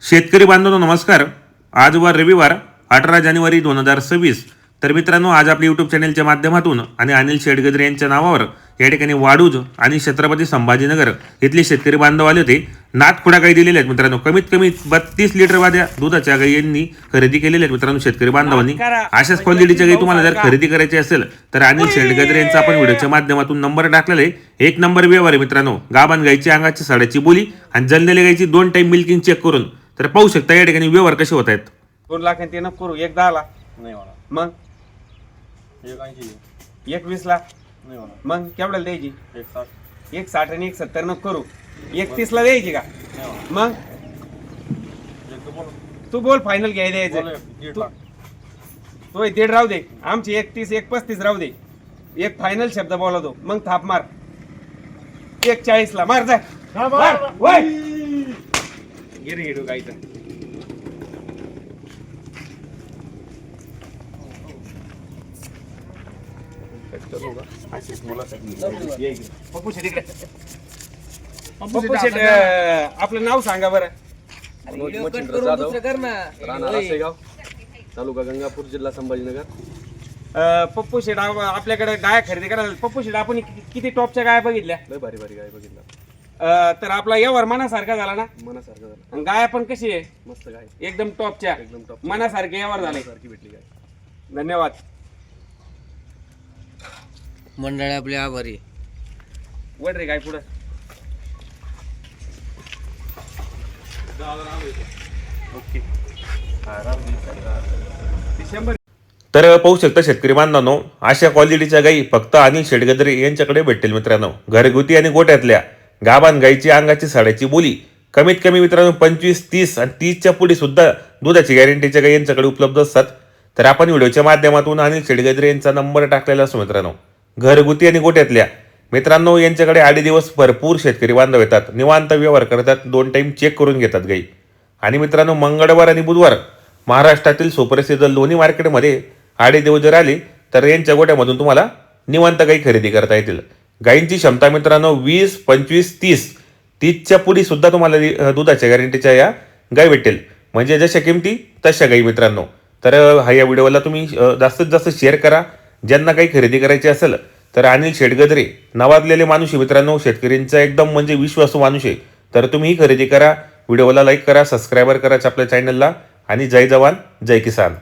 शेतकरी बांधवांनो नमस्कार. आज वार रविवार 18 जानेवारी 2026. तर मित्रांनो, आज आपल्या यूट्यूब चॅनलच्या माध्यमातून आणि अनिल शेटगजरे यांच्या नावावर या ठिकाणी वाडूज आणि छत्रपती संभाजीनगर इथले शेतकरी बांधव आले होते. नाथखुडा गाई दिलेल्या आहेत मित्रांनो. कमीत कमी 32 लिटर वाद्या दुधाच्या गाई यांनी खरेदी केलेल्या आहेत मित्रांनो शेतकरी बांधवांनी. अशाच क्वालिटीच्या गाई तुम्हाला जर खरेदी करायची असेल तर अनिल शेटगजरे यांचा आपण व्हिडिओच्या माध्यमातून नंबर टाकलेला आहे. एक नंबर व्यवहार आहे मित्रांनो. गाभण गाईची अंगाची साड्याची बोली आणि जळलेल्या गाईची 2 टाइम मिल्किंग चेक करून तर पाहू शकता या ठिकाणी व्यवहार कसे होत आहेत. 2 लाख ते नको करू. 10 नाही होणार. मग 180 21 ला नाही होणार. मग केवढ्याला द्यायची? 160 160 आणि 170 नको करू. 31 ला द्यायची का? नाही होणार. मग एक तर बोल. तू बोल फायनल घ्याय बोल द्यायचं. 1.5 लाख. तो 1.5 राहू दे. आमची 31 1.35 राहू दे. एक फायनल शब्द बोला तो. मग थाप मार. 1.40 ला मार जा. मार. वय. गिर हिडू गायचं. पप्पू शेट इकडे. पप्पू शेट, आपलं नाव सांगा बरं. मच्छिंद्र जाधव, राहणार आसेगाव, तालुका गंगापूर, जिल्हा संभाजीनगर. पप्पू शेट आपल्याकडे गाय खरेदी करायला. पप्पू शेट आपण किती टॉपच्या गाय बघितल्या? लय भारी भारी गाय बघितला. तर आपला यावर मनासारखा झाला ना? मनासारखं झालं. आणि गाय पण कशी आहे? मस्त गाय, एकदम टॉपच्या, एकदम टॉप, मनासारखे यावर झाले. सारखी भेटली गाय. धन्यवाद. मंडळी आपले आभारी. वड रे गाय पुढं. ओके. डिसेंबर. तर पाहू शकता शेतकरी बांधवांनो, अशा क्वालिटीच्या गाई फक्त अनिल शेटगजरे यांच्याकडे भेटतील मित्रांनो. घरगुती आणि गोठ्यातल्या गाभण गाईची अंगाची साड्याची बोली कमीत कमी मित्रांनो 25, 30 आणि 30च्या पुढे सुद्धा दुधाची गॅरंटीच्या गाई यांच्याकडे उपलब्ध असतात. तर आपण व्हिडिओच्या माध्यमातून अनिल शेटगजरे यांचा नंबर टाकलेला असतो मित्रांनो. घरगुती आणि गोठ्यातल्या मित्रांनो यांच्याकडे 8 दिवस भरपूर शेतकरी बांधव येतात. निवांत व्यवहार करतात. 2 टाइम चेक करून घेतात गाई. आणि मित्रांनो, मंगळवार आणि बुधवार महाराष्ट्रातील सुप्रसिद्ध लोणी मार्केटमध्ये 8 दिवस जर आले तर यांच्या गोट्यामधून तुम्हाला निवांत गाई खरेदी करता येतील. गाईंची क्षमता मित्रांनो 20, 25, 30च्या पुढे सुद्धा तुम्हाला दुधाच्या गॅरंटीच्या या गाई भेटेल. म्हणजे जशा किमती तशा गाई मित्रांनो. तर या व्हिडिओला तुम्ही जास्तीत जास्त शेअर करा. ज्यांना काही खरेदी करायची असेल तर अनिल शेटगजरे नावाजलेले माणूस मित्रांनो, शेतकऱ्यांचा एकदम म्हणजे विश्वासू माणूस आहे. तर तुम्ही खरेदी करा. व्हिडिओला लाईक करा, सबस्क्राईबर करा आपल्या चॅनलला. आणि जय जवान जय किसान.